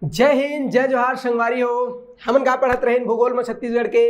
जय हिंद जय जोहार संगवारी हो। हमन का पढ़त रहे भूगोल में छत्तीसगढ़ के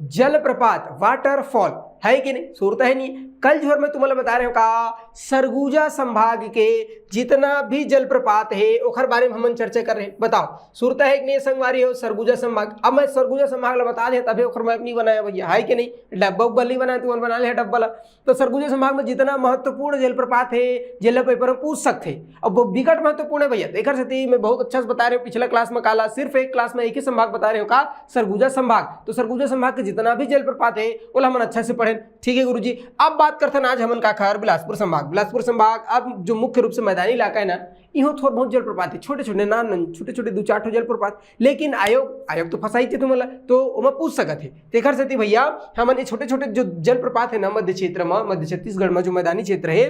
जलप्रपात वाटरफॉल है कि नहीं, सूरत है नहीं। कल जोर में तुम्हें बता रहे हो का सरगुजा संभाग के जितना भी जलप्रपात है ओखर बारे में हम चर्चा कर रहे हैं। बताओ सूरत है कि नहीं संगवारी हो सरगुजा संभाग। अब मैं सरगुजा संभाग बता दे तभी ओखर मैप नहीं बनाया भैया, है कि नहीं। डब्बा उब्बा नहीं बनाया तुमने बना लिया डब्बा ला। तो सरगुजा संभाग में जितना महत्वपूर्ण जलप्रपात है जिला पेपर में पूछ सकते। अब वो विकट महत्वपूर्ण है भैया। देखकर से मैं बहुत अच्छा से बता रहे हो। पिछला क्लास में काला सिर्फ एक क्लास में एक ही संभाग बता रहे हो का सरगुजा संभाग। तो सरगुजा संभाग के जितना भी जलप्रपात है वो हम अच्छा से पढ़े। ठीक है गुरुजी। अब बात करते हैं आज हमन का खैर बिलासपुर संभाग। बिलासपुर संभाग अब जो मुख्य रूप से मैदानी इलाका है ना, यहाँ थोड़ा बहुत जलप्रपात है, छोटे छोटे नान छोटे छोटे 2-4 ठो जलप्रपात। लेकिन आयोग तो फंसाई थे तुम्हारा, तो वो पूछ सकत है। तेखर से भैया हमन छोटे छोटे जो जलप्रपात है ना मध्य क्षेत्र में, मध्य छत्तीसगढ़ में जो मैदानी क्षेत्र है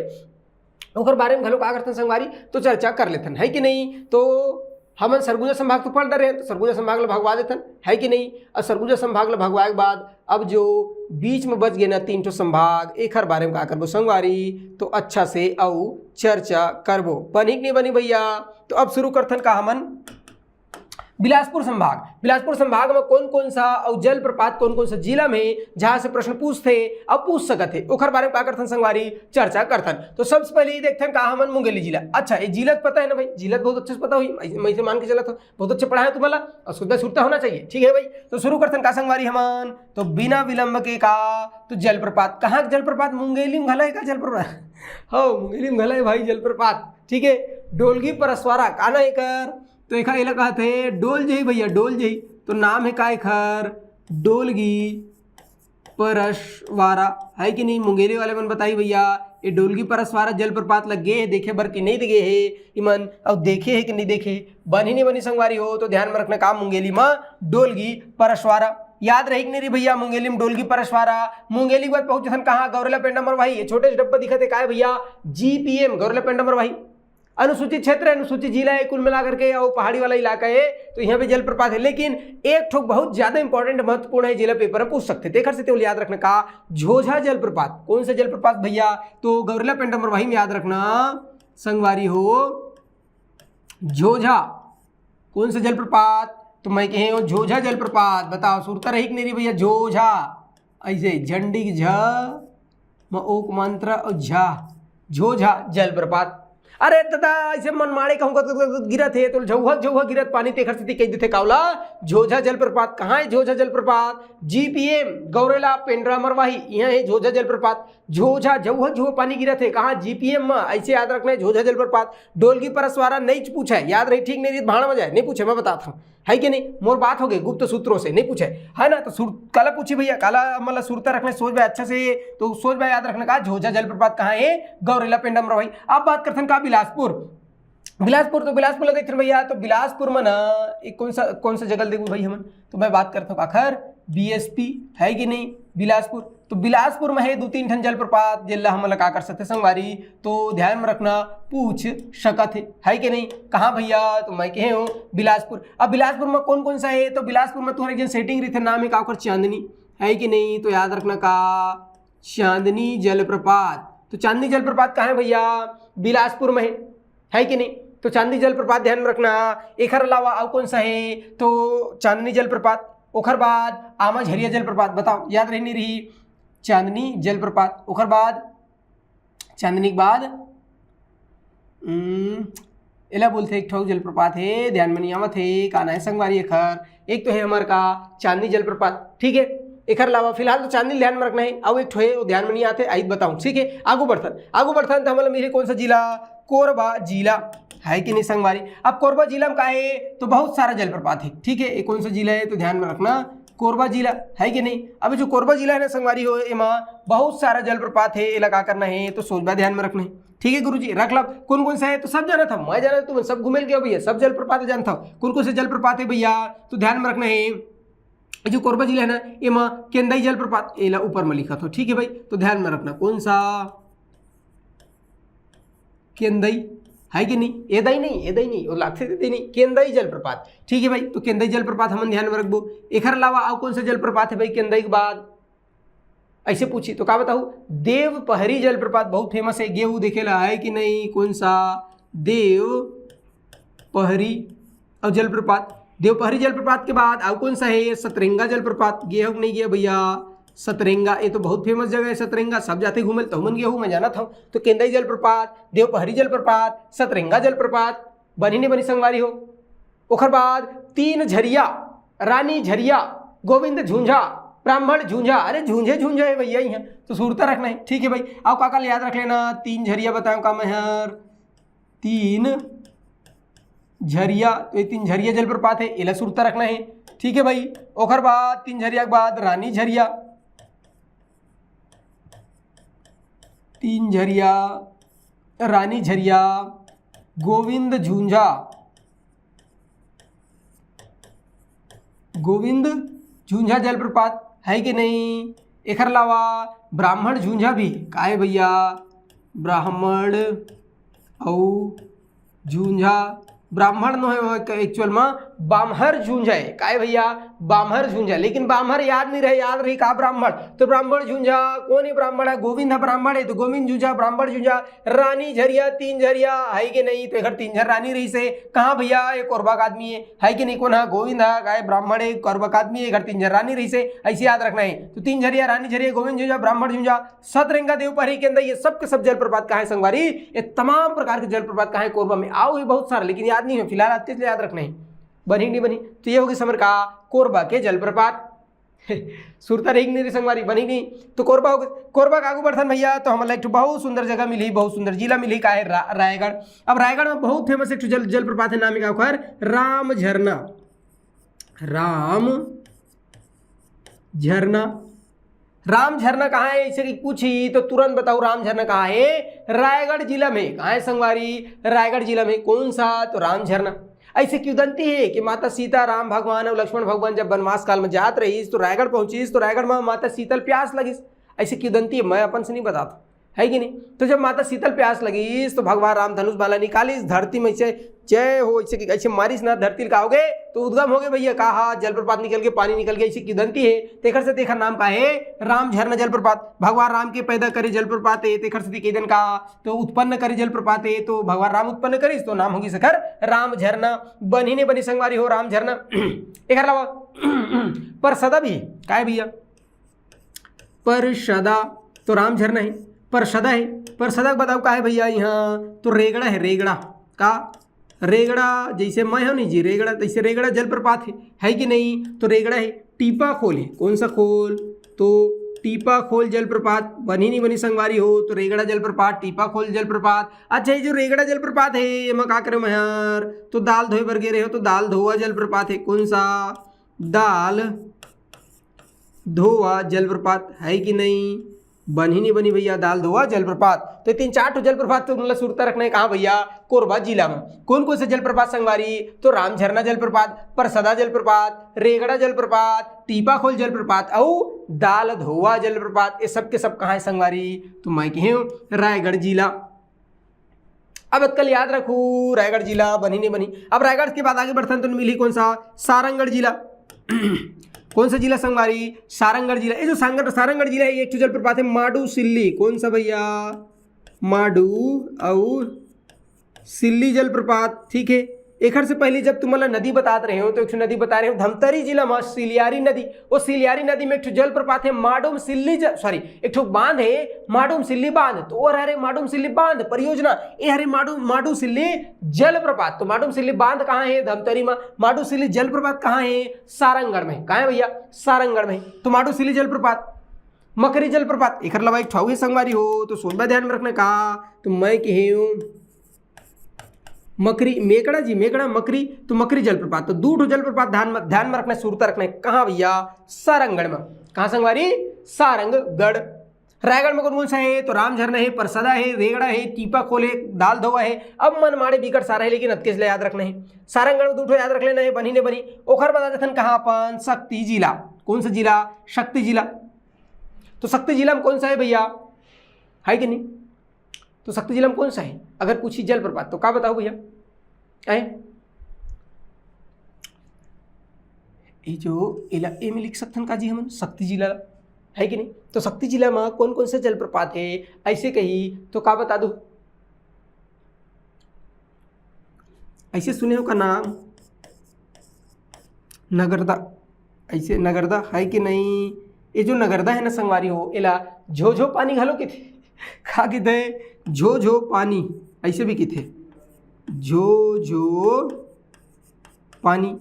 ओकर बारे में घलो का करते संगवारी तो चर्चा कर लेते है कि नहीं। तो हमन सरगुजा संभाग तो पढ़ रहे हैं, तो सरगुजा संभाग ला भगवा देते है कि नहीं। और सरगुजा संभाग ला भगवाए के बाद अब जो बीच में बच गए ना 3 ठो संभाग एक बारे में का करबो संगवारी तो अच्छा से औ चर्चा करबो। बनी कि नहीं बनी भैया। तो अब शुरू करथन का हमन बिलासपुर संभाग। बिलासपुर संभाग में कौन कौन सा और जलप्रपात कौन कौन सा जिला में जहां से प्रश्न पूछते अब पूछ सकत है ओखर बारे में का करथन संगवारी चर्चा करथन। तो सबसे पहले देखथन का हमन मुंगेली जिला। अच्छा ये जिला पता है ना भाई, जिला बहुत अच्छे से पता हुई, मैं से मान के चला था बहुत अच्छे पढ़ाया तुम्हारा और शुद्ध सुरता होना चाहिए। ठीक है भाई। तो शुरू करथन का संगवारी हमन तो बिना विलंब के का तो जलप्रपात कहाँ जलप्रपात मुंगेली में घला का जलप्रपात हाँ मुंगेली में घला है भाई जलप्रपात। ठीक है। डोलगी परसवारा काना एकर तो एक कहते हैं डोल जही भैया, डोल जही तो नाम है का एकर डोलगी परसवारा है कि नहीं। मुंगेली वाले मन बताई भैया ये डोलगी परसवारा जलप्रपात लग गए है देखे बर कि नहीं दिखे है इमन और देखे है कि नहीं देखे बनी नहीं बनी संगवारी हो। तो ध्यान में रखना काम मुंगेली में डोलगी परसवारा याद रही नहीं रे भैया। मुंगेली में डोलगी परसवारा। मुंगेली के बाद पहुंचे कहाँ गौरेला पेंडा मरवाही। छोटे से डब्बा दिखते का है भैया GPM गौरेला पेंडा मरवाही। अनुसूचित क्षेत्र अनुसूचित जिला है कुल मिलाकर के और पहाड़ी वाला इलाका है तो यहाँ पे जलप्रपात है। लेकिन एक ठोक बहुत ज्यादा इंपॉर्टेंट महत्वपूर्ण है जिला पेपर में पूछ सकते थे। से याद रखना का झोझा जलप्रपात। कौन सा जलप्रपात भैया तो गौरेला पेंडा मरवाही में याद रखना संगवारी हो झोझा। कौन सा जलप्रपात तो मैं कहे हो झोझा जलप्रपात। बताओ सुरता रही कि नहीं भैया झोझा ऐसे झंडी झ ओक मंत्र और झा झोझा जलप्रपात। अरे दादा ऐसे मनमाड़े कहूँगा तो गिरत है तो झौहा झौहा गिरत पानी तेखर से कह देते कावला झोझा जलप्रपात। कहाँ है झोझा जलप्रपात GPM गौरेला पेंड्रा मरवाही यहाँ है झोझा जलप्रपात। झोझा झौहा झौहा पानी गिरत है कहाँ GPM में ऐसे याद रखना है झोझा जलप्रपात। डोलगी परसवारा नहीं पूछा है याद रही ठीक नहीं भाड़ में जाए नहीं पूछे मैं बताता हूँ है कि नहीं। मोर बात हो गई गुप्त सूत्रों से नहीं पूछे है ना। तो काला पूछी भैया काला मतलब सुरता रखना सोच भाई अच्छा से तो सोच भाई याद रखना का झोझा जलप्रपात कहाँ है गौरेला पेंडा मरवाही। अब बात करते हैं का बिलासपुर। बिलासपुर तो बिलासपुर देखते हैं भैया। तो बिलासपुर में ना एक कौन सा जगह देखो भाई हमन तो मैं बात करता हूँ आखिर BSP है कि नहीं बिलासपुर। तो बिलासपुर में है 2-3 ठन जलप्रपात जिला हम लगा कर सकते संगवारी तो ध्यान में रखना पूछ सकत है कि नहीं। कहाँ भैया तो मैं कहे हूँ बिलासपुर। अब बिलासपुर में कौन कौन सा है तो बिलासपुर में तुम्हारे जन सेटिंग रही थे नाम है का चांदनी है कि नहीं। तो याद रखना का चांदनी जलप्रपात। तो चांदनी जलप्रपात कहाँ है भैया बिलासपुर में है कि नहीं। तो चांदनी जलप्रपात ध्यान में रखना। एक अलावा और कौन सा है तो चांदनी जलप्रपात ओखर बाद आमा झरिया जलप्रपात। बताओ याद रही नहीं रही चांदनी जलप्रपात। ओखर बाद चांदनी के बाद एला बोलते एक ठोक जलप्रपात है ध्यान में नहीं आवत है काना है संगवारी एखर। एक तो है हमार का चांदनी जलप्रपात। ठीक है। एक अलावा फिलहाल तो चांदनी ध्यान में रखना है और एक ठो है वो ध्यान में नहीं आते आई बताऊँ। ठीक है। आगू बढ़थन तो हमारा मेरे कौन सा जिला कोरबा जिला है कि नहीं संगवारी। अब कोरबा जिला में का है तो बहुत सारा जलप्रपात है। ठीक है। कौन सा जिला है तो ध्यान में रखना कोरबा जिला है कि नहीं। अब जो कोरबा जिला है ना संगवारी हो एमा बहुत सारा जलप्रपात है ये लगा करना है तो सोचबा ध्यान में रखना है। ठीक है गुरुजी रख लो कौन कौन सा है तो सब जाना था मैं जाना तुम सब घूमेल गया भैया सब जलप्रपात जानता हूँ कौन कौन से जलप्रपात है भैया। तो ध्यान में रखना है जो कोरबा जिला है ना एमा केंदई जलप्रपात एला ऊपर में लिखा था। ठीक है भाई। तो ध्यान में रखना कौन सा केंदई है कि नहीं एदई नहीं और लागते देते नहीं केंदई जलप्रपात। ठीक है भाई। तो केंदई जलप्रपात हम ध्यान में रखबो। एक अलावा और कौन सा जलप्रपात है भाई केंदई के बाद ऐसे पूछी तो का बताऊँ देवपहरी जलप्रपात बहुत फेमस है गेहूँ देखेला है कि नहीं। कौन सा देवपहरी और जलप्रपात। देवपहरी जलप्रपात के बाद और कौन सा है? सतरंगा जलप्रपात। गया हो नहीं गया भैया? सतरंगा, ये तो बहुत फेमस जगह है सतरंगा, सब जाते घूमे, तो मन गया हूँ, मैं जाना था। तो केंदई जलप्रपात, देवपहरी जलप्रपात, सतरंगा जलप्रपात, बनी नहीं बनी संगवारी हो। ओखर बाद तीन झरिया, रानी झरिया, गोविंद झुंझा, ब्राह्मण झुंझा। अरे झुंझे झुंझे है भैया यहाँ, तो सुरता रखना है, ठीक है भाई। आओ काका याद रख लेना, तीन झरिया बताओ का मैं यार, तीन झरिया, तो ये तीन झरिया जलप्रपात है, इला सुरता रखना है, ठीक है भाई। ओखर बाद तीन झरिया के बाद रानी झरिया, तीन झरिया, रानी झरिया, गोविंद झुंझा, गोविंद झुंझा जलप्रपात है कि नहीं। एक अलावा ब्राह्मण झुंझा भी का है भैया? ब्राह्मण और झुंझा, ब्राह्मण नो है एक्चुअल में बामहर झुंझा है, का है भैया? बामहर झुंझा, लेकिन बामहर याद नहीं रहे, याद रही का ब्राह्मण, तो ब्राह्मण झुंझा कौन है? ब्राह्मण है, गोविंद है ब्राह्मण है, तो गोविंद झुंझा, ब्राह्मण झुंझा, रानी झरिया, तीन झरिया है कि नहीं। तो एक तीन झर रानी रही से कहाँ भैया? ये कोरबा आदमी है कि नहीं? कौन है? गोविंद है, गाय ब्राह्मण है, कोरबा आदमी है, घर तीन झर रानी रही से, ऐसे याद रखना है। तो तीन झरिया, रानी झरिया, गोविंद झुंझा, ब्राह्मण झुंझा, सतरंगा देवपहरी के अंदर ये सब के सब जलप्रपात कहाँ है संगवारी? ये तमाम प्रकार के जलप्रपात कहाँ है? कोरबा में। आओ ये बहुत सारा, लेकिन याद नहीं है फिलहाल, आज के याद रखना है, बनी नहीं बनी। तो ये होगी समर का कोरबा के जलप्रपात। सुरता रही नहीं संगवारी, बनी नहीं। तो कोरबा हो, कोरबा का आगू बढ़थन भैया, तो हमारा एक बहुत सुंदर जगह मिली, बहुत सुंदर जिला मिली, का है? रायगढ़। अब रायगढ़ में बहुत फेमस एक जलप्रपात है, नाम का राम झरना, राम झरना। राम झरना कहाँ है इसे पूछी तो तुरंत बताओ, राम झरना कहाँ है? रायगढ़ जिला में। कहाँ है संगवारी? रायगढ़ जिला में। कौन सा? तो राम झरना। ऐसे किंवदंती है कि माता सीता, राम भगवान और लक्ष्मण भगवान जब वनवास काल में जात रही तो रायगढ़ पहुंची, तो रायगढ़ में माता शीतल प्यास लगी। ऐसे किंवदंती है, मैं अपन से नहीं बताता, है कि नहीं। तो जब माता शीतल प्यास लगी तो भगवान राम धनुष बाला निकाली, इस धरती में ऐसे जय हो, ऐसे मारिस ना धरती का होगे तो उद्गम हो गए भैया, कहा जलप्रपात निकल के पानी निकल गया, ऐसी किंवदंती है। तेखर से तेखर नाम का है राम झरना जलप्रपात। भगवान राम के पैदा करे जलप्रपात है, तेखर से के दिन का तो उत्पन्न करे जलप्रपात है, तो भगवान राम उत्पन्न करी तो नाम होगी सखर राम झरना। बनी ने बनी संगवारी हो राम झरना। एक अलावा परसदा भी का है भैया? परसदा, तो राम झरना है, परसदा है। परसदा बताओ का है भैया? यहाँ तो रेगड़ा है, रेगड़ा का, रेगड़ा जैसे मैं हूँ नहीं जी, रेगड़ा, जैसे रेगड़ा जलप्रपात है कि नहीं। तो रेगड़ा है। टीपा खोल है, कौन सा खोल? तो टीपा खोल जलप्रपात। बनी नहीं बनी संगवारी हो, तो रेगड़ा जलप्रपात, टीपा खोल जलप्रपात। अच्छा ये जो रेगड़ा जलप्रपात है ये मैं का करे यार? तो दाल धोए बर रहे हो, तो दाल धोआ जलप्रपात है। कौन सा? दाल धोआ जलप्रपात है कि नहीं। बनी नहीं बनी भैया, दाल धोआ जलप्रपात। तो तीन चार तो जलप्रपात तो मतलब सुरता रखना है कहाँ भैया? कोरबा जिला में। कौन कौन से जलप्रपात संगवारी? तो राम झरना जलप्रपात, परसदा जलप्रपात, रेगड़ा जलप्रपात, टीपा खोल जलप्रपात और दाल धोआ जलप्रपात। ये सब के सब कहाँ है संगवारी? तो मैं कहूँ रायगढ़ जिला। अब कल याद रखू रायगढ़ जिला, बनी नहीं बनी। अब रायगढ़ के बाद आगे बढ़ते तो मिली कौन सा? सारंगढ़ जिला। कौन सा जिला संगवारी? सारंगढ़ जिला। ये जो सारंगढ़ जिला है एक जलप्रपात है माडू सिल्ली। कौन सा भैया? माडू और सिल्ली जलप्रपात, ठीक है। एक से पहले जब तुम नदी बता रहे हो तो एक नदी बता रहे हो धमतरी जिला में सिलियारी नदी। वो सिलियारी नदी में एक जलप्रपात है माडूम सिल्ली सॉरी एक बांध है माडूम सिल्ली बांध। तो और हरे माडूम सिल्ली बांध परियोजना, ये हरे माडू सिल्ली जलप्रपात। तो माडूम सिल्ली बांध कहाँ है? धमतरी में। माडू सिल्ली जलप्रपात कहाँ है? सारंगढ़ में। कहाँ है भैया? सारंगढ़ में। तो माडू सिल्ली जलप्रपात, मकरी जलप्रपात एक लवा एक छाऊ संगवारी हो, तो सोनबा ध्यान में रखने का। तो मैं कहूँ मकरी, मेकड़ा जी, मेकड़ा मकरी, तो मकरी जलप्रपात। तो दूठो जलप्रपात ध्यान में रखना, सुरता रखना है। कहाँ भैया? सारंगढ़ में। कहाँ संगवारी? सारंगगढ़। रायगढ़ में कौन सा है? तो राम झरना है, परसदा है, रेगड़ा है, टीपा खोल है, दाल धोवा है। अब मनमाड़े बिकट सारा है, लेकिन अतके याद रखना है। सारंगढ़ में दूठो याद रख लेना है, बनी ने बनी। ओखर बता देते कहाँ अपन? शक्ति जिला। कौन सा जिला? शक्ति जिला। तो शक्ति जिला में कौन सा है भैया? है कि नहीं? तो शक्ति जिला में कौन सा है? अगर पूछी जलप्रपात तो क्या बताओ भैया? ये जो इला ए में लिख सकते हैं का जी हम शक्ति जिला, है कि नहीं? तो शक्ति जिला में कौन कौन से जलप्रपात है ऐसे कही तो क्या बता दो? ऐसे सुने हो का नाम? नगरदा, ऐसे नगरदा है कि नहीं? ये जो नगरदा है ना संगवारी हो, एला झो झो पानी घलो के थे खा के थे, झो झो पानी ऐसे भी किथे, झो झो पानी।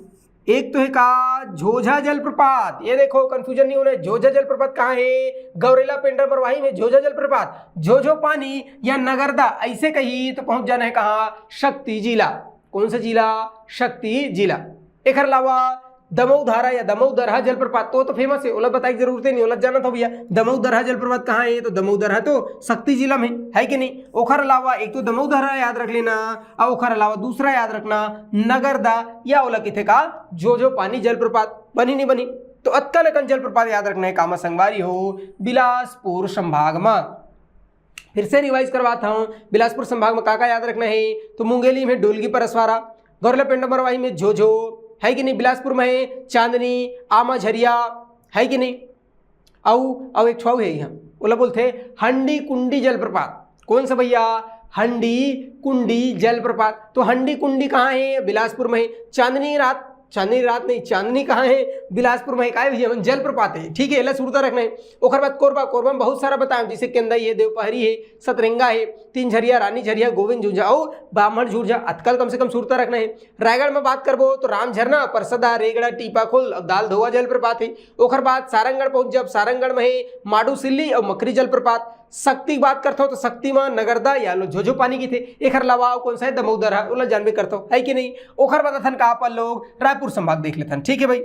एक तो है का झोझा जलप्रपात, ये देखो कंफ्यूजन नहीं होना है, झोझा जलप्रपात कहाँ है? गौरेला पेंड्रा बरवाही में झोझा जलप्रपात। झोझो पानी या नगरदा ऐसे कही तो पहुंच जाना है कहाँ? शक्ति जिला। कौन सा जिला? शक्ति जिला। एक अलावा दमऊ धारा या दमऊ दरहा जलप्रपात तो फेमस है, ओला बताई जरूरत नहीं, ओला जाना था भैया दमऊ दरहा जलप्रपात कहाँ है? तो दमऊ दरहा तो शक्ति जिला में है कि नहीं? ओखर अलावा एक तो दमऊ दरहा याद रख लेना, और ओखर अलावा दूसरा याद रखना नगरदा या ओला किथे का जो पानी जलप्रपात। बनी नहीं बनी? तो अत्कलकन जलप्रपात याद रखना है कामा संगवारी हो बिलासपुर संभाग में। फिर से रिवाइज करवाता हूँ, बिलासपुर संभाग में का याद रखना है? तो मुंगेली में डोलगी परसवारा, गौरेला पेंड्रा बरवाही में झोझो है कि नहीं? बिलासपुर में है चांदनी, आमा झरिया है कि नहीं? औ एक छाव है यहाँ बोला बोलते हंडी कुंडी जलप्रपात। कौन सा भैया? हंडी कुंडी जलप्रपात। तो हंडी कुंडी कहाँ है? बिलासपुर में है। चांदनी रात नहीं, चांदनी कहाँ है? बिलासपुर में है भैया जलप्रपात है, ठीक है, एला सुरता रखना है। ओखर बाद कोरबा, कोरबा में बहुत सारा बताएं, जैसे केंदाई है, देवपहरी है, सतरंगा है, तीन झरिया, रानी झरिया, गोविंद झुंझा और ब्राह्मण झुंझा। अतकल कम से कम सुरता रखना है। रायगढ़ में बात करबो तो राम झरना, परसदा, रेगड़ा, टीपाखोल, दाल धोआ जलप्रपात है। ओखर बाद सारंगढ़ पहुंच जब, सारंगढ़ में है माडू सिल्ली और मकरी जलप्रपात। शक्ति की बात करता हूँ तो शक्ति में नगरदा या लो झोझो पानी की थे। एक अलावा कौन सा है? दमऊ दरहा, ओला जानबे करता हूँ है कि नहीं? ओखर बाद अथन कहाँ पर लोग रायपुर संभाग देख लेथन, ठीक है भाई।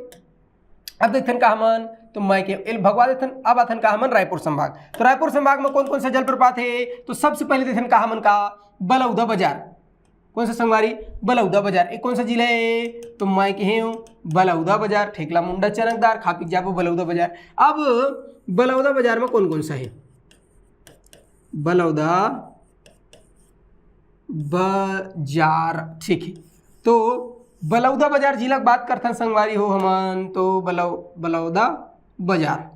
अब देखथन का हमन तो मैं के भगवा देथन। अब अथन का हमन रायपुर संभाग। तो रायपुर संभाग में कौन कौन सा जलप्रपात है? तो सबसे पहले देखथन का हमन का बलौदा बाजार। कौन सा संगवारी? बलौदा बाजार। एक कौन सा जिला है? तो मैं के हूँ बलौदा बाजार, ठेकला मुंडा चनकदार, खापी जाबो बलौदा बाजार। अब बलौदा बाजार में कौन कौन सा है? बलौदा बाजार, ठीक है। तो बलौदा बाजार जिला की बात करते हैं संगवारी हो हमन, तो बलौदा बाजार,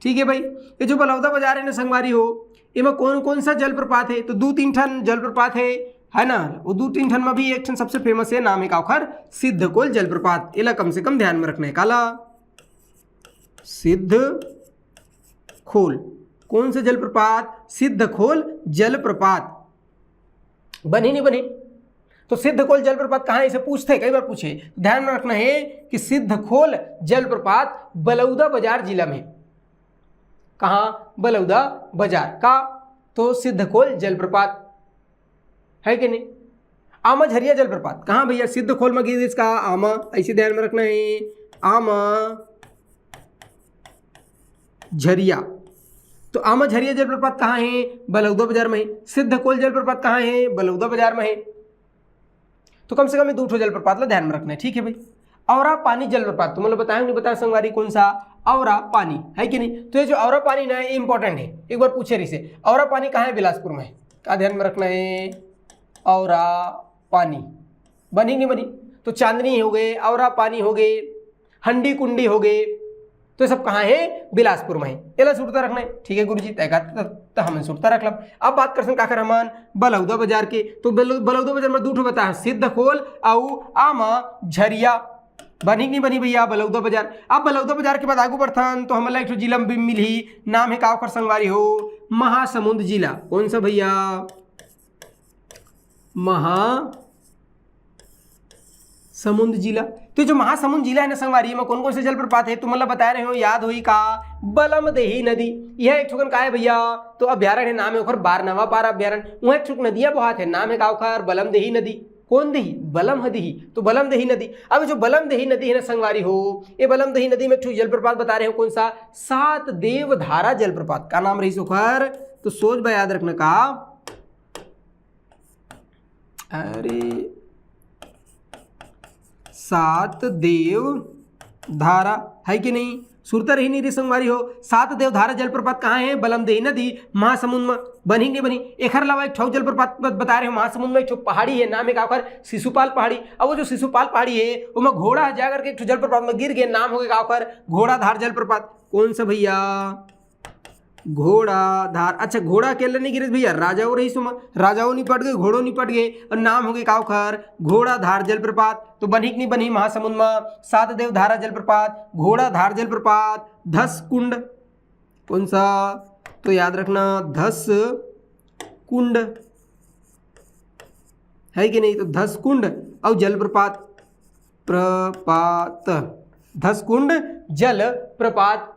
ठीक है भाई। ये जो बलौदा बाजार है ना संगवारी हो, इनमें कौन कौन सा जलप्रपात है? तो 2-3 ठन जलप्रपात है ना। वो 2-3 ठन में भी एक ठन सबसे फेमस है, नाम है काउखर सिद्धकोल जलप्रपात। इला कम से कम ध्यान में रखना है। काला सिद्धखोल, कौन सा जलप्रपात? सिद्धखोल जलप्रपात। बनी नहीं बनी? तो सिद्धखोल जलप्रपात कहाँ है? इसे पूछते कई बार पूछे, ध्यान में रखना है कि सिद्धखोल जलप्रपात बलौदा बाजार जिला में। कहाँ? बलौदा बाजार का तो सिद्धखोल जलप्रपात है कि नहीं? आमा झरिया जलप्रपात कहाँ भैया? सिद्धखोल में गिर इसका आमा, ऐसे ध्यान में रखना है। आमा झरिया, तो आमा झरिया जलप्रपात कहाँ है? बलौदा बाजार में है। सिद्धखोल जलप्रपात कहाँ है? बलौदा बाजार में है। तो कम से कम ये 2 जलप्रपात ला ध्यान में रखना है, ठीक है भाई। औरा पानी जलप्रपात तुम्हें बताया नहीं बताया संगवारी? कौन सा? औरा पानी है कि नहीं? तो ये जो औरा पानी ना है इंपॉर्टेंट है, एक बार पूछे रही से औरा पानी कहाँ है? बिलासपुर में। क्या ध्यान में रखना है? औरा पानी। बनी नहीं बनी? तो चांदनी हो गए, औरा पानी हो गए, हंडी कुंडी हो गए, तो सब कहाँ है? बिलासपुर में है। एला सुरता रखना है, ठीक है गुरुजी, तय तो हमें सुरता रख लब। अब बात कर काकर हमन बलौदा बाजार के। तो बलौदा बाजार में 2 बता, सिद्धखोल और आमा झरिया। बनी नहीं बनी भैया? बलौदा बाजार। अब बलौदा बाजार के बाद आगू बढ़थन तो हमारा एक जिला में मिली, नाम है काउखर संगवारी हो महासमुंद जिला। कौन सा भैया? महासमुंद जिला। तो जो महासमुंद जिला है ना संगवारी में कौन कौन से जलप्रपात है? तुम मतलब बता रहे हो, याद हुई का बलमदेही नदी। यह एक ठुकन का है भैया? तो अभ्यारण है, नाम है ओखर बारनवा पार अभ्यारण। वहाँ एक ठुक नदियां बहात है, नाम है का ओखर बलमदेही नदी। कौन देही? बलमदेही। तो बलमदेही नदी। अब जो बलमदेही नदी है ना संगवारी हो, ये बलमदेही नदी में एक जलप्रपात बता रहे हो, कौन सा? 7 देवधारा जलप्रपात। का नाम रही ओखर? तो सोच बा याद रखना का, अरे 7 देवधारा है कि नहीं? सुरता रही नहीं रे संगवारी हो। 7 देवधारा जलप्रपात कहाँ है? बलमदेही नदी महासमुंद में। बनी नहीं बनी? एक अलावा एक जलप्रपात बता रहे हो महासमुंद में, एक पहाड़ी है, नाम है काउखर शिशुपाल पहाड़ी। अब वो जो शिशुपाल पहाड़ी है उसमें घोड़ा जाकर के एक जलप्रपात में गिर गए, नाम हो गया काउखर घोड़ाधार जलप्रपात। कौन सा भैया? घोड़ा धार। अच्छा घोड़ा अकेले नहीं गिरे भैया, राजाओं रही सुमा, राजाओं निपट गए, घोड़ों निपट गए और नाम हो गए काउखर घोड़ा धार जलप्रपात। तो बनी कि नहीं बनी महासमुंद में सात देव धारा जलप्रपात, घोड़ा धार जलप्रपात, धस कुंड, कौन सा तो याद रखना धस कुंड है कि नहीं, तो धस कुंड और जलप्रपात प्रपात, धस कुंड जल प्रपात।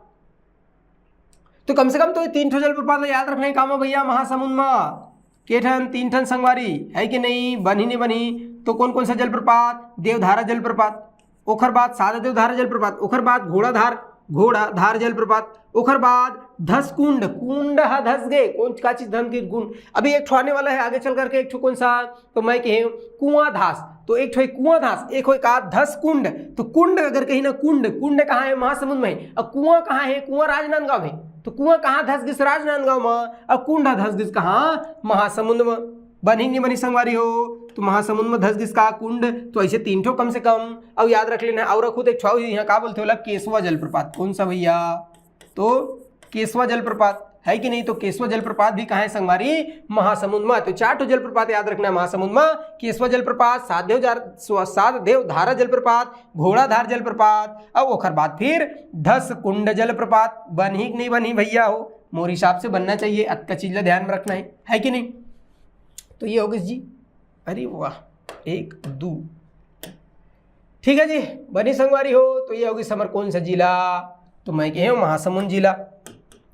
तो कम से कम तो ये 3 ठो जलप्रपात याद रखने काम है भैया महासमुंद में। के ठन 3 ठन संगवारी है कि नहीं, बनी नहीं बनी, तो कौन कौन सा जलप्रपात, देवधारा जलप्रपात, ओखर बाद सादा देवधारा जलप्रपात, ओखर बाद घोड़ा धार जलप्रपात, ओखर बाद धस कुंड, कुंड हा धस गए, कौन का चीज धन की कुंड। अभी एक ठो आने वाला है आगे चल करके, एक ठो कौन सा, तो मैं कहे कुआं धास, तो एक ठो कुआं धास, एक हो का धस कुंड। तो कुंड अगर कहीं ना कुंड कहाँ है महासमुंद में, और कुआं कहाँ है, कुआं राजनांदगांव है, तो कुआं कहाँ धस गिस राजनांदगांव में, और कुंड धस गिस कहाँ महासमुंद में। बनी नहीं बनी संगवारी हो, तो महासमुंद में धस गिस का कुंड। तो ऐसे 3 ठो कम से कम अब याद रख लेना। और रखो एक छो यहाँ का बोलते हो केसवा जलप्रपात, कौन सा भैया, तो केसवा जलप्रपात है कि नहीं, तो केसवा जलप्रपात भी कहाँ है संगवारी महासमुंद में। तो 4 ठो जलप्रपात याद रखना है महासमुंद में, केसवा जलप्रपात, सात देव धारा जलप्रपात, घोड़ा धार जलप्रपात, और ओखर बाद फिर धस कुंड जलप्रपात। बनी कि नहीं बनी भैया हो, मोर हिसाब से बनना चाहिए, अतका चीज ध्यान में रखना है कि नहीं। तो ये होगी जी, अरे वाह 1 2 ठीक है जी, बनी संगवारी हो। तो ये होगी समर कौन सा जिला, तो मैं कहे महासमुंद जिला।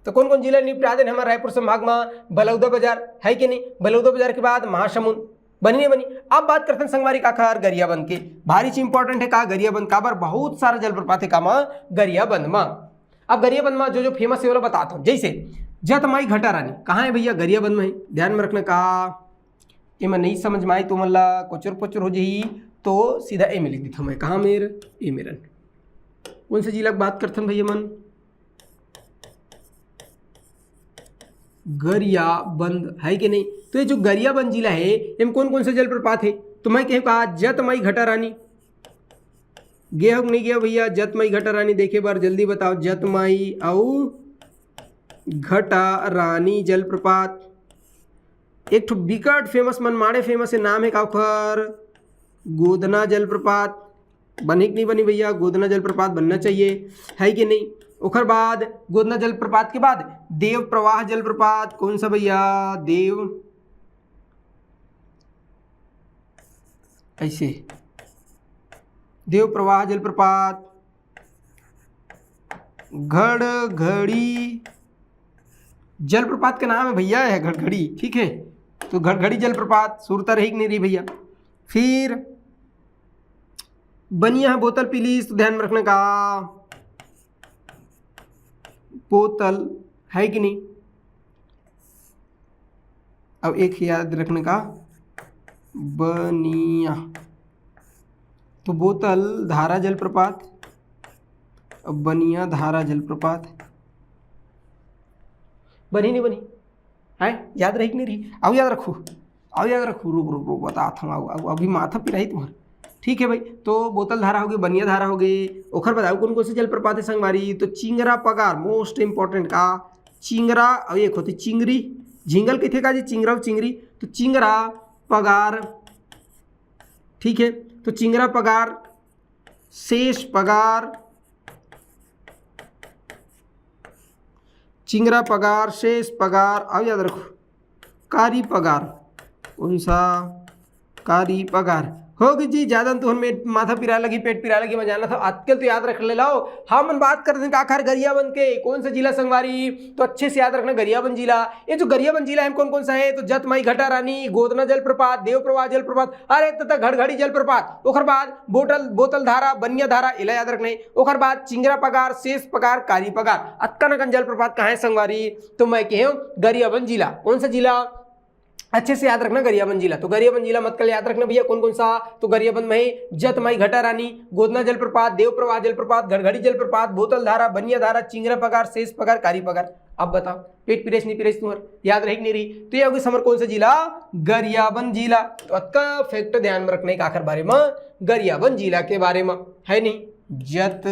तो कौन कौन जिला निपटा दें हमारे रायपुर संभाग में, बलौदा बाजार है कि नहीं, बलौदा बाजार के बाद महासमुंद, बनी नहीं बनी। अब बात करते हैं संगवारी काखर गरियाबंद के, भारी चीज इंपॉर्टेंट है का गरियाबंद का बार बहुत सारा जलप्रपात है का माँ गरियाबंद में। अब गरियाबंद में जो फेमस है वो बताता हूँ, जैसे जतमाई घटा रानी कहाँ है भैया, गरियाबंद में है, ध्यान में रखना का। ये मैं नहीं समझ में आई तो मल्ला कोचर पोचर हो जाई, तो सीधा ए में लिख देता हूँ मैं, कहाँ मेरे ए मेरन, कौन से जिला की बात करते हैं भैया मन, गरियाबंद है कि नहीं। तो ये जो गरियाबंद जिला है इनमें कौन कौन से जलप्रपात है, तो मैं कहूँ कहा जतमाई घटा रानी, गया हो नहीं गया भैया, जतमाई घटा रानी देखे बार जल्दी बताओ, जतमाई और घटा रानी जलप्रपात। एक ठो बिकट फेमस मनमाड़े फेमस है, नाम है काउखर गोदना जलप्रपात, बनी कि नहीं बनी भैया, गोदना जलप्रपात बनना चाहिए है कि नहीं। ओखर बाद गोदना जलप्रपात के बाद देव प्रवाह जलप्रपात, कौन सा भैया, देव ऐसे देव प्रवाह जलप्रपात, घड़घड़ी जलप्रपात का नाम है भैया, है घड़घड़ी, ठीक है। तो घड़घड़ी जलप्रपात सुरता रही कि नहीं रही भैया। फिर बनिया है बोतल पिलीस, तो ध्यान में रखने का बोतल है कि नहीं। अब एक याद रखने का बनिया, तो बोतल धारा जलप्रपात, अब बनिया धारा जलप्रपात, बनी नहीं बनी है, याद रही कि नहीं रही, आओ याद रखो, आओ याद रखो, रुक बताता हूँ, आओ अभी माथा पिराई तुम्हारा, ठीक है भाई। तो बोतल धारा हो गई, बनिया धारा हो गई, ओखर बताओ कौन कौन से जलप्रपात है संगवारी, तो चिंगरा पगार मोस्ट इंपॉर्टेंट का, चिंगरा और एक होती चिंगरी, झिंगल किथे का जी, चिंगरा और चिंगरी, तो चिंगरा पगार, ठीक है। तो चिंगरा पगार, शेष पगार, चिंगरा पगार, शेष पगार, अब याद रखो कारी पगार, कौन सा, कारी पगार होगी जी। ज्यादा तो हमें माथा पिरा लगी, पेट पिरा लगी, मैं जाना था आजकल, तो याद रख ले लाओ। हम बात करते हैं आखिर गरियाबंद के, कौन सा जिला संगवारी, तो अच्छे से याद रखना गरियाबंद जिला। ये जो गरियाबंद जिला है कौन कौन सा है, तो जतमाई घटा रानी, गोदना जलप्रपात, देव प्रवाह जलप्रपात, अरे तथा घड़घड़ी जलप्रपात, ओखर बाद बोतल धारा, बनिया धारा, इला याद रखना है। ओखर बाद चिंगरा पगार, शेष पगार, कारी पगार, अक्कन जलप्रपात कहाँ है संगवारी, तो मैं कहूँ गरियाबंद जिला। कौन सा जिला, अच्छे से याद रखना गरियाबंद जिला। तो गरियाबंद जिला मत कल याद रखना भैया कौन कौन सा, तो गरियाबंद में जतमाई घटा रानी, गोदना जलप्रपात, देव प्रवाह जलप्रपात, घड़घड़ी जलप्रपात, बोतल धारा, बनिया धारा, चिंगरा पगार, शेष पगार, कारी पगार। अब बताओ पेट पिरेश नहीं पिरेश तुम्हार याद रही नहीं रही, तो ये होगी समर कौन सा जिला, गरियाबंद जिला। तो अक्का फैक्ट ध्यान में रखने का आखिर बारे में गरियाबंद जिला के बारे में है नहीं, जत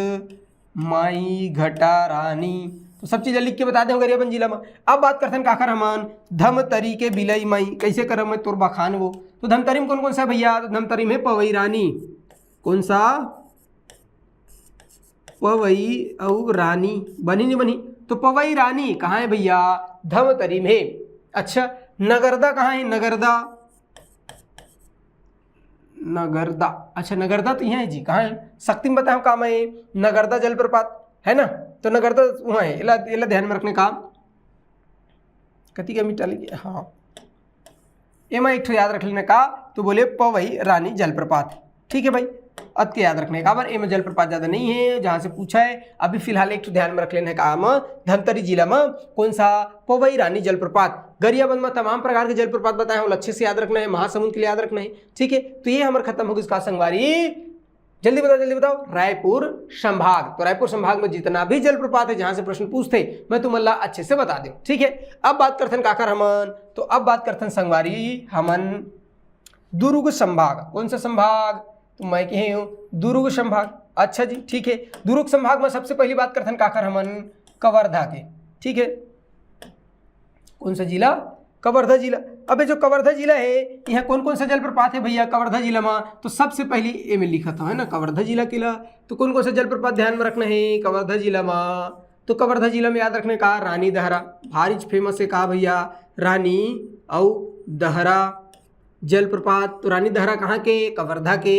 माई घटा रानी, तो सब चीज़ लिख के बता दे गरियाबंद जिला में। अब बात करते हैं काकर हमान धमतरी के बिलई मई कैसे करम मैं तोर बखान वो। तो धमतरी में कौन कौन सा भैया, तो धमतरी में पवई रानी, कौन सा पवई और रानी बनी नहीं बनी, तो पवई रानी कहाँ है भैया, धमतरी में। अच्छा नगरदा कहाँ है, नगरदा, नगरदा, अच्छा नगरदा तो यहाँ है जी, कहाँ है, शक्ति में बताओ कहाँ है, नगरदा जलप्रपात है ना, तो नगरदा वहाँ है, इला ध्यान में रखने का कति का मिटा लीजिए। हाँ एमा एक याद रख लेने का, तो बोले पवई रानी जलप्रपात, ठीक है भाई, अत के याद रखने का। बार एम जलप्रपात ज्यादा नहीं है जहां से पूछा है, अभी फिलहाल एक ध्यान में रख लेने का धमतरी जिला में कौन सा, पवई रानी जलप्रपात। गरियाबंद में तमाम प्रकार के जलप्रपात बताए हैं, अच्छे से याद रखना है, महासमुंद के लिए याद रखना है, ठीक है। तो ये हमारे खत्म होगी इसका संगवारी। जल्दी बताओ रायपुर संभाग। तो रायपुर संभाग में जितना भी जलप्रपात है जहां से प्रश्न पूछते मैं तुम्हें अच्छे से बता दूं, ठीक है। अब बात करते हैं काकर हमन, तो अब बात करते हैं संगवारी हमन दुर्ग संभाग। कौन सा संभाग, तो मैं कहे हूँ दुर्ग संभाग। अच्छा जी ठीक है, दुर्ग संभाग में सबसे पहली बात करते हैं काकर हमन कवर्धा के, ठीक है। कौन सा जिला, कवर्धा जिला। अब जो कवर्धा जिला है यहाँ कौन कौन सा जलप्रपात है भैया कवर्धा जिला में, तो सबसे पहली ए में लिखा था है ना कवर्धा जिला किला, तो कौन कौन सा जलप्रपात ध्यान में रखना है कवर्धा जिला में, तो कवर्धा जिला में याद रखने का रानी दहरा, भारी फेमस है कहा भैया रानी और दहरा जलप्रपात। तो रानी दहरा कहाँ के, कवर्धा के,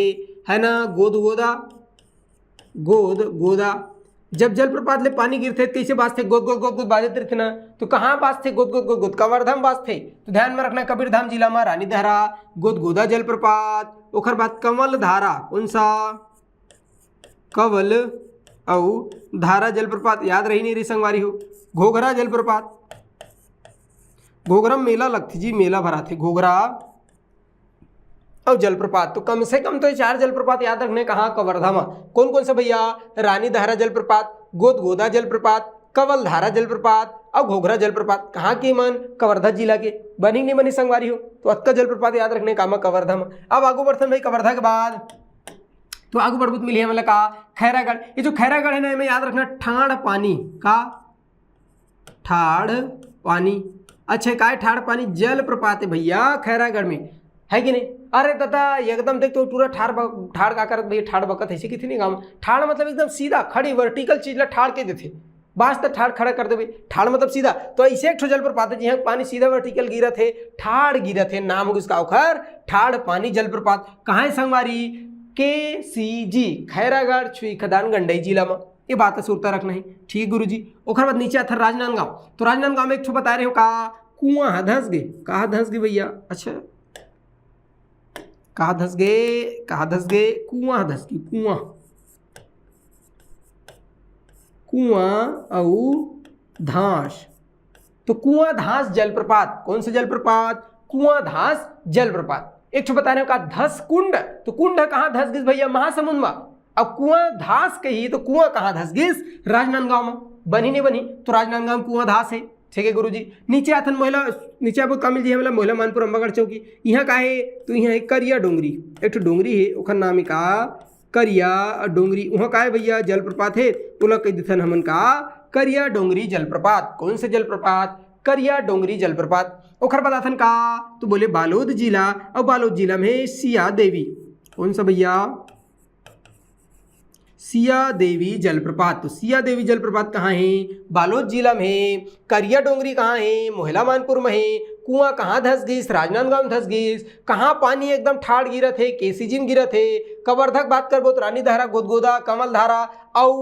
है ना। गोद गोदा जब जलप्रपात ले पानी गिरते कैसे बाजते, गोद गोद गोद गोद बाजते रहते ना, तो कहाँ बाजते, गोद गोद गोद गोद कवर्धा में बाजते। तो ध्यान में रखना कबीरधाम जिला में रानी दहरा गोद गोदा जलप्रपात। ओखर बाद कंवल धारा, कौन सा, कंवल और धारा जलप्रपात, याद रही नहीं रही संगवारी हो। घोघरा जलप्रपात, घोघरा में मेला लगती जी, मेला भरा थे घोघरा और जलप्रपात। तो कम से कम तो ये 4 जलप्रपात याद रखने कहाँ कवर्धा में। कौन कौन सा भैया, रानी दहरा जलप्रपात, गोद गोदा जलप्रपात, कंवल धारा जलप्रपात और घोघरा जलप्रपात। कहाँ की मन, कवर्धा जिला के। बनी नहीं बनी संगवारी हो, तो अक्का जलप्रपात याद रखने का कवर्धा में। अब आगू बढ़ते भाई कवर्धा के बाद, तो आगू बढ़बूत मिली है मतलब का खैरागढ़। ये जो खैरागढ़ है ना हमें याद रखना ठाड़ पानी का, ठाड़ पानी। अच्छा का ठाड़ पानी जलप्रपात है भैया खैरागढ़ में, है कि नहीं। अरे दादा एकदम देख तो पूरा ठाड़ का करत भैया, ठाड़ बकत ऐसे कितनी गाँव में ठाड़ मतलब एकदम सीधा खड़ी वर्टिकल चीज ला ठाड़ के देते, बास तक ठाड़ खड़ा कर देवे, ठाड़ मतलब सीधा। तो ऐसे एक जलप्रपात है जहाँ पानी सीधा वर्टिकल गिरा थे, ठाड़ गिरा थे, नाम होगा इसका ओखर ठाड़ पानी जलप्रपात। कहाँ है संगवारी, KCG खैरागढ़ छुई खदान गंडई जिला में। ये बात है सुरता रखना है, ठीक गुरु जी। ओखर बाद नीचे आता राजनांदगांव। तो राजनांदगांव में एक ठो बता रहे हो का कुआं धंस गए, कहाँ धंस गए भैया, अच्छा कहाँ धंस गए, कुआं धंस गई, कुआं और धास। तो कुआं धास जलप्रपात, कौन सा जलप्रपात, कुआं धास जलप्रपात। एक ठो बता रहे हो का धस कुंड, तो कुंड कहाँ धस गई भैया महासमुंद में। अब कुआं धास कही तो कुआं कहाँ धस गई, राजनांदगांव में। बनी नहीं बनी, तो राजनांदगांव में कुआं धास है, ठीक है गुरुजी। नीचे आथन मोहला, नीचे आप कामिल जी मतलब मोहला मानपुर अम्बागढ़ चौकी। यहाँ का है, तो यहाँ है करिया डोंगरी, एक डोंगरी है ओखर नाम है का करिया डोंगरी। वहाँ का है भैया जलप्रपात है, बोला कह देथन हमन का करिया डोंगरी जलप्रपात। कौन से जलप्रपात, करिया डोंगरी जलप्रपात। ओखर बाद आथन का, तो बोले बालोद जिला, और बालोद जिला में सिया देवी। कौन सा भैया, सिया देवी जलप्रपात। तो सिया देवी जलप्रपात कहाँ है, बालोद जिला में है। करिया डोंगरी कहाँ है, मोहला मानपुर में है। कुआं कहाँ धस गई, राजनांदगांव धस गई। कहाँ पानी एकदम ठाड़ गिरा थे, KCG में गिरा थे। कवर्धा बात करबो तो रानी दहरा, गोदगोदा, कंवल धारा और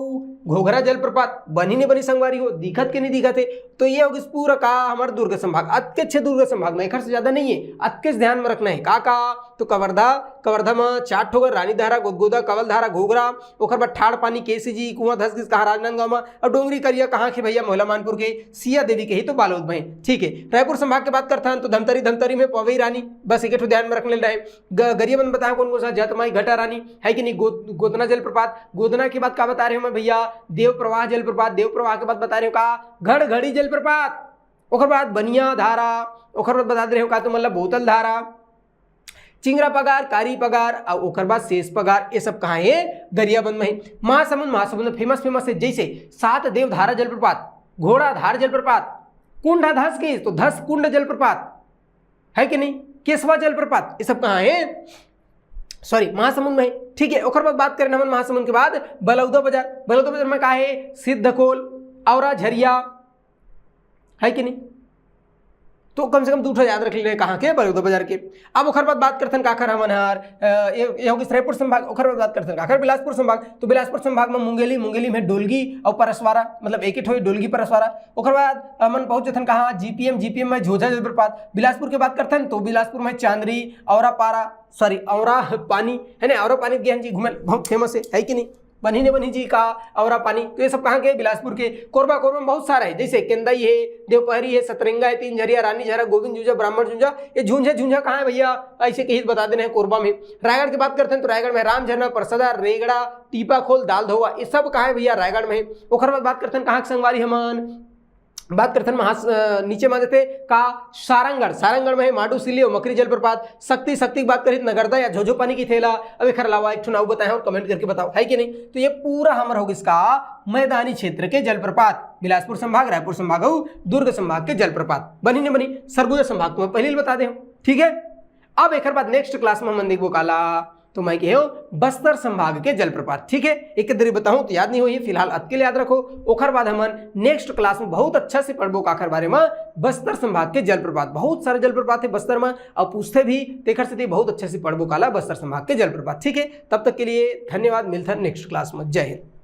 घोघरा जलप्रपात। बनी नहीं बनी संगवारी हो, दिखत के नहीं दिखत है। तो ये होगी पूरा का हमारे दुर्ग संभाग, अतके अच्छे दुर्ग संभाग में, एक से ज्यादा नहीं है, अतके ध्यान में रखना है। का तो कवर्धा में 4 ठो रानी दहरा, गोदगोदा, कंवल धारा, घोघरा। ओखर बाद ठाड़ पानी, KCG, कुआं धस गई कहाँ राजनांदगांव में। और डोंगरी करिया कहाँ के भैया, मोहला मानपुर के। सिया देवी के ही तो बालोद में, ठीक है। रायपुर संभाग की बात करता है तो धमतरी में पवई रानी, बस एक ध्यान में रखने रहे। गरियाबंद बताया कौन कौन सा, जतमाई घटा रानी है कि नहीं, गोदना जलप्रपात। गोदना की बात का बता रहे हो मैं भैया, देव प्रवाह जलप्रपात। देव प्रवाह के बाद बता रहे हो का घड़ घड़ी जलप्रपात। ओखर बाद बनिया धारा। ओखर बाद बता रहे हो का तो मतलब बोतल धारा, चिंगरा पगार, कारी पगार और ओखर बाद शेष पगार। ये सब कहाँ है, गरियाबंद में है। महासमुंद में फेमस है, जैसे 7 देव धारा जलप्रपात, घोड़ाधार जलप्रपात, कुंड धस के तो धस कुंड जलप्रपात है कि नहीं, केसवा जलप्रपात, ये सब कहाँ है, सॉरी महासमुंद में है। ठीक है, ओकर बाद बात करें हम महासमुंद के बाद बलौदा बाजार, बलौदा बाजार में कहा है सिद्धकोल, औरा झरिया है कि नहीं, तो कम से कम दूसरा याद रख लेना कहाँ के, बलौदा बाजार के। अब ओकर बाद बात करते हैं काखर हमन हर ये होगी रायपुर संभाग, ओकर बाद बात करते हैं काखर बिलासपुर संभाग, तो बिलासपुर संभाग में मुंगेली, मुंगेली में डोलगी और परसवारा, मतलब एक ही ठोई डोलगी परसवारा। ओकर बाद हमन पहुंचे थे कहाँ, जीपीएम, जीपीएम में झोझा जलप्रपात। बिलासपुर की बात करते हैं तो बिलासपुर में चांदरी, औरा पानी है ना, औरा पानी ज्ञान जी घूमे बहुत फेमस है कि नहीं, बनी ने बनी जी का औरा पानी, तो ये सब कहाँ के, बिलासपुर के। कोरबा, कोरबा में बहुत सारा है, जैसे केंदई है, देवपहरी है, सतरंगा है, तीन झरिया, रानी झरा, गोविंद झुंझा, ब्राह्मण झुंझा, ये झुंझा झुंझा कहाँ है भैया, ऐसे कहीं बता देना है कोरबा में। रायगढ़ की बात करते हैं तो रायगढ़ में राम झरना, परसदा, रेगड़ा, टीपा खोल, दाल धोवा, ये सब कहाँ है भैया, रायगढ़ में। ओकर बाद बात करते हैं कहाँ संगवारी हमन, बात करते हैं नीचे में देते का सारंगढ़, सारंगढ़ में है माडूसिली और मकरी जलप्रपात। शक्ति, शक्ति की बात करें नगरदा या झोझो पानी की थैला, अब एक अलावा एक चुनाव बताएं और कमेंट करके बताओ है कि नहीं। तो ये पूरा हमारा होगा इसका मैदानी क्षेत्र के जलप्रपात, बिलासपुर संभाग, रायपुर संभाग और दुर्ग संभाग के जलप्रपात। बनी नहीं बनी, सरगुजा संभाग तुम्हें पहले बता दे, ठीक है। अब एक बाद नेक्स्ट क्लास में हम देखो काला तो मैं कहो बस्तर संभाग के जलप्रपात, ठीक है। एक दरी बताऊं तो याद नहीं हुई, फिलहाल अत के लिए याद रखो। ओखर बाद हम नेक्स्ट क्लास में बहुत अच्छा से पढ़बो काखर बारे में बस्तर संभाग के जलप्रपात, बहुत सारे जलप्रपात है बस्तर में और पूछते भी तेखर से बहुत अच्छे से पढ़बो काला बस्तर संभाग के जलप्रपात, ठीक है। तब तक के लिए धन्यवाद, मिलता है नेक्स्ट क्लास में, जय हिंद।